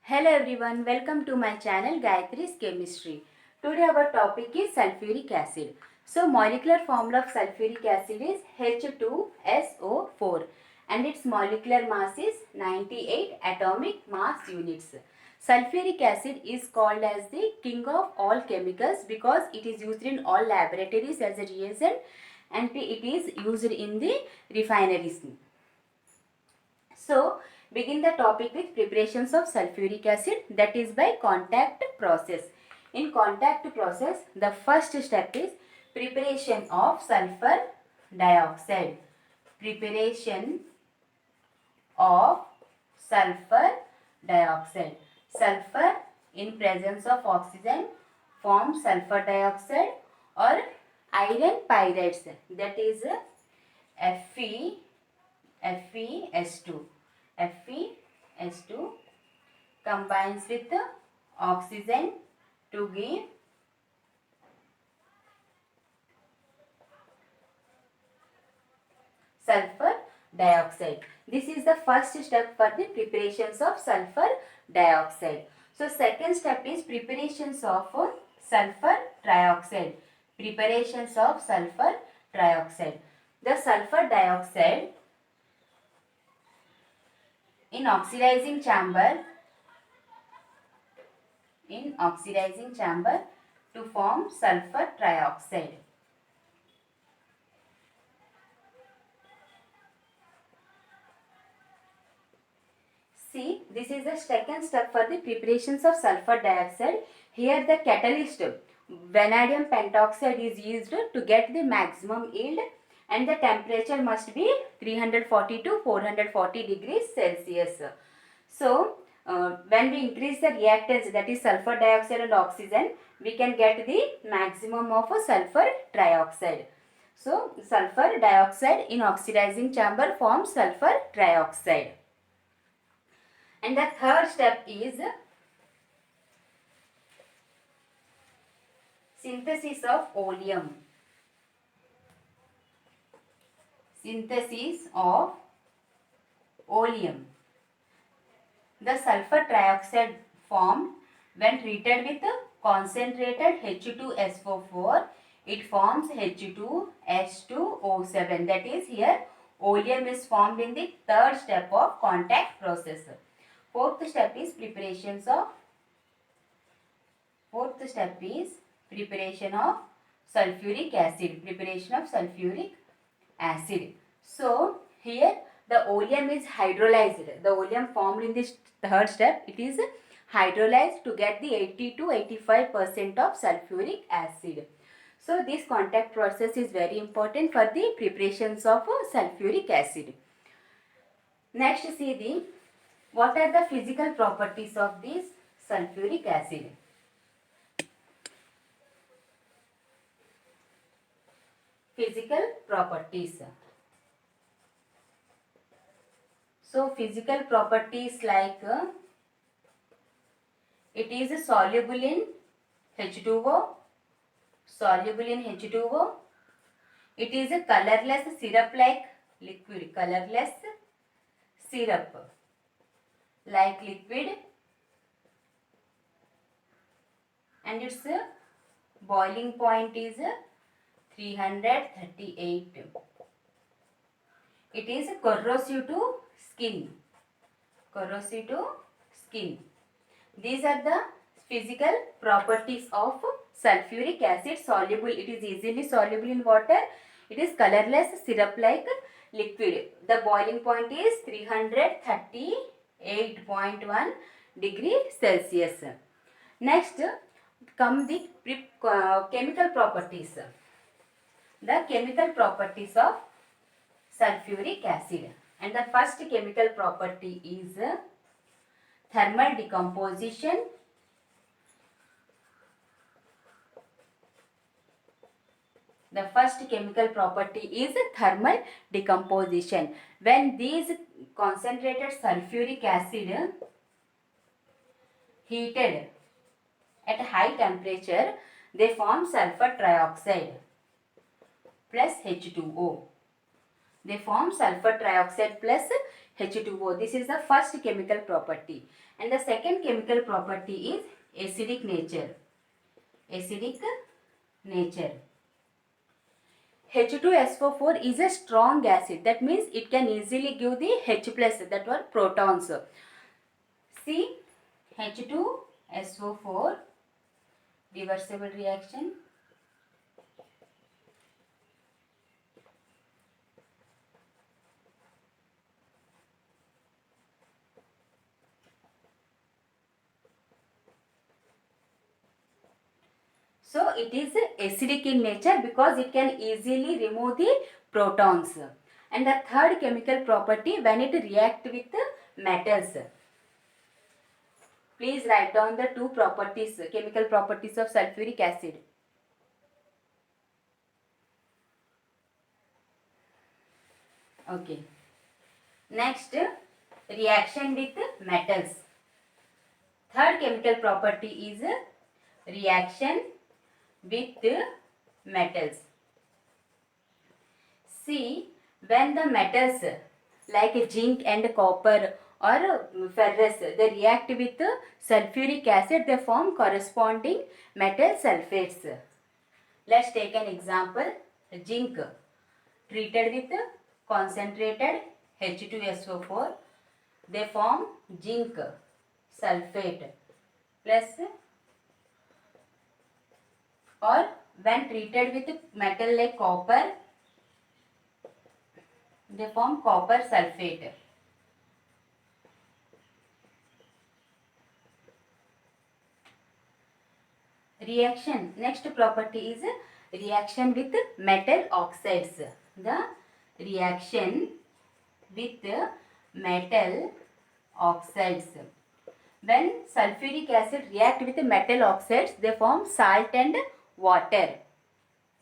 Hello everyone, welcome to my channel Gayatri's Chemistry. Today our topic is sulfuric acid. So molecular formula of sulfuric acid is H2SO4 and its molecular mass is 98 atomic mass units. Sulfuric acid is called as the king of all chemicals because it is used in all laboratories as a reagent and it is used in the refineries. So, begin the topic with preparations of sulfuric acid, that is by contact process. In contact process, the first step is preparation of sulfur dioxide. Preparation of sulfur dioxide. Sulfur in presence of oxygen forms sulfur dioxide or iron pyrites, that is Fe FeS2. FeS2 combines with oxygen to give sulfur dioxide. This is the first step for the preparations of sulfur dioxide. So second step is preparations of sulfur trioxide. Preparations of sulfur trioxide. The sulfur dioxide in oxidizing chamber to form sulfur trioxide. See, this is the second step for the preparations of sulfur dioxide. Here the catalyst vanadium pentoxide is used to get the maximum yield and the temperature must be 340 to 440 degrees Celsius. So, when we increase the reactants, that is sulfur dioxide and oxygen, we can get the maximum of sulfur trioxide. So, sulfur dioxide in oxidizing chamber forms sulfur trioxide. And the third step is synthesis of oleum. Synthesis of oleum. The sulfur trioxide formed when treated with concentrated H2SO4, it forms H2S2O7. That is, here oleum is formed in the third step of contact process. Fourth step is preparation of sulfuric acid. So here the oleum is hydrolyzed. The oleum formed in this third step, it is hydrolyzed to get the 80 to 85% of sulfuric acid. So this contact process is very important for the preparations of sulfuric acid. Next, see what are the physical properties of this sulfuric acid. Physical properties. So physical properties like it is soluble in H2O. It is a colorless syrup-like liquid. Colorless syrup like liquid, and its boiling point is 338. It is corrosive to skin. These are the physical properties of sulfuric acid. Soluble, it is easily soluble in water. It is colorless syrup-like liquid. The boiling point is 338.1 degree Celsius. Next, come the chemical properties. The chemical properties of sulfuric acid. And the first chemical property is thermal decomposition. The first chemical property is thermal decomposition. When these concentrated sulfuric acid heated at high temperature, they form sulfur trioxide plus H2O. They form sulfur trioxide plus H2O. This is the first chemical property. And the second chemical property is acidic nature. Acidic nature. H2SO4 is a strong acid. That means it can easily give the H plus, that were protons. See, H2SO4, reversible reaction. So it is acidic in nature because it can easily remove the protons. And the third chemical property, when it reacts with metals. Please write down the two properties, chemical properties of sulfuric acid. Okay. Next, reaction with metals. Third chemical property is reaction with metals. See, when the metals like zinc and copper or ferrous, they react with sulfuric acid, they form corresponding metal sulfates. Let's take an example. Zinc treated with concentrated H2SO4, they form zinc sulfate plus, or when treated with metal like copper, they form copper sulfate. Reaction, next property is reaction with metal oxides. The reaction with metal oxides. When sulfuric acid react with metal oxides, they form salt and water.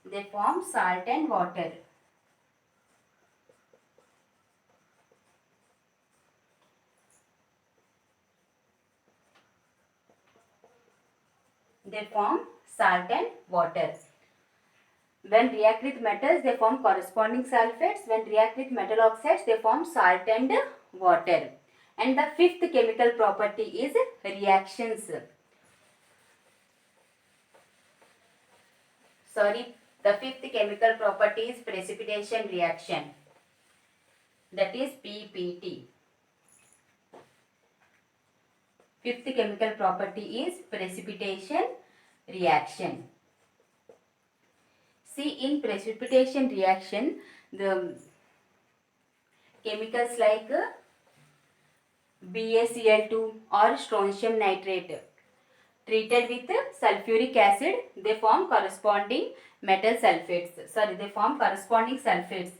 They form salt and water. They form salt and water. When react with metals, they form corresponding sulfates. When react with metal oxides, they form salt and water. And the fifth chemical property is reactions. The fifth chemical property is precipitation reaction. That is PPT. Fifth chemical property is precipitation reaction. See, in precipitation reaction, the chemicals like BaCl2 or strontium nitrate treated with sulfuric acid, they form corresponding metal sulfates. They form corresponding sulfates.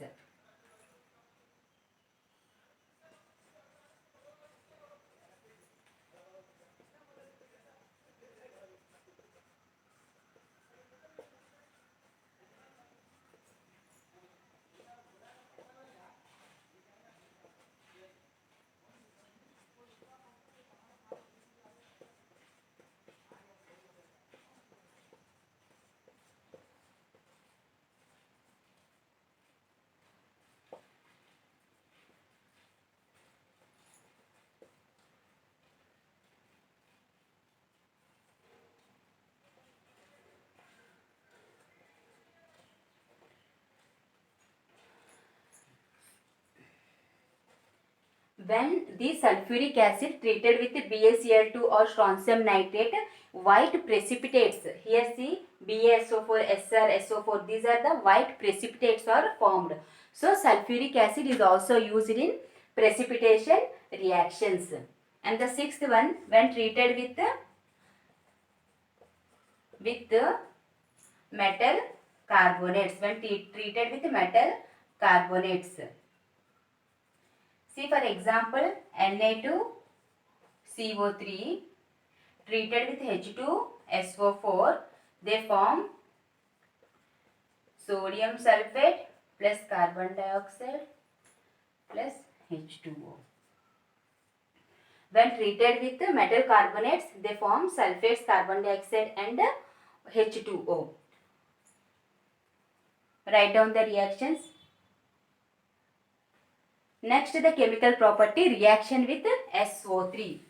When the sulfuric acid treated with BaCl2 or strontium nitrate, white precipitates. Here see, BaSO4, Sr, SO4, these are the white precipitates are formed. So sulfuric acid is also used in precipitation reactions. And the sixth one, when treated with metal carbonates, when treated with metal carbonates. See, for example, Na2CO3 treated with H2SO4, they form sodium sulfate plus carbon dioxide plus H2O. When treated with metal carbonates, they form sulfates, carbon dioxide and H2O. Write down the reactions. Next, the chemical property reaction with SO3.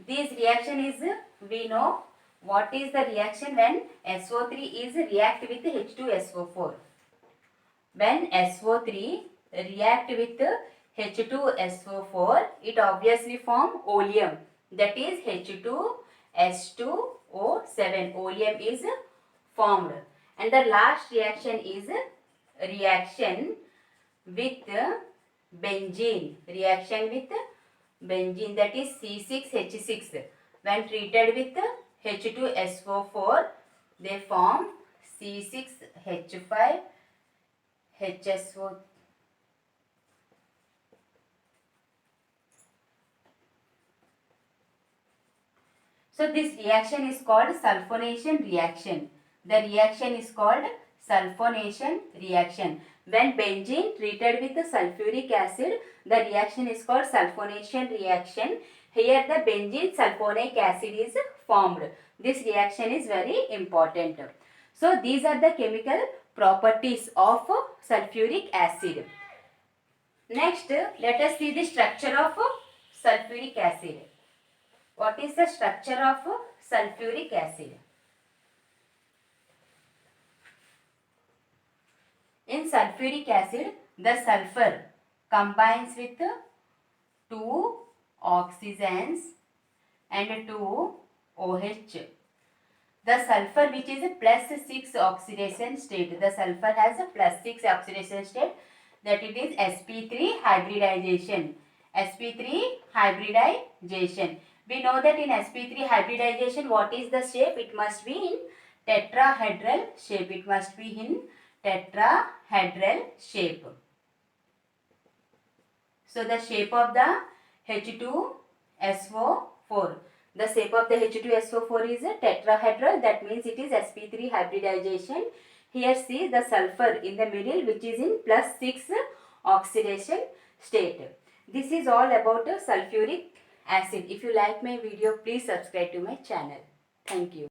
This reaction is, we know what is the reaction when SO3 is react with H2SO4. When SO3 react with H2SO4, it obviously form oleum, that is H2S2O7. Oleum is formed, and the last reaction is reaction with benzene. Reaction with benzene, that is C6H6. When treated with H2SO4, they form C6H5HSO. So this reaction is called sulfonation reaction. The reaction is called sulfonation reaction. When benzene treated with the sulfuric acid, the reaction is called sulfonation reaction. Here the benzene sulfonic acid is formed. This reaction is very important. So these are the chemical properties of sulfuric acid. Next, let us see the structure of sulfuric acid. What is the structure of sulfuric acid? In sulfuric acid, the sulfur combines with 2 oxygens and 2 OH. The sulfur, which is a plus 6 oxidation state, the sulfur has a plus 6 oxidation state, that it is sp3 hybridization. sp3 hybridization. We know that in sp3 hybridization, what is the shape? It must be in tetrahedral shape. It must be in tetrahedral shape. So the shape of the H2SO4. The shape of the H2SO4 is a tetrahedral. That means it is sp3 hybridization. Here see the sulfur in the middle, which is in plus 6 oxidation state. This is all about sulfuric acid. If you like my video, please subscribe to my channel. Thank you.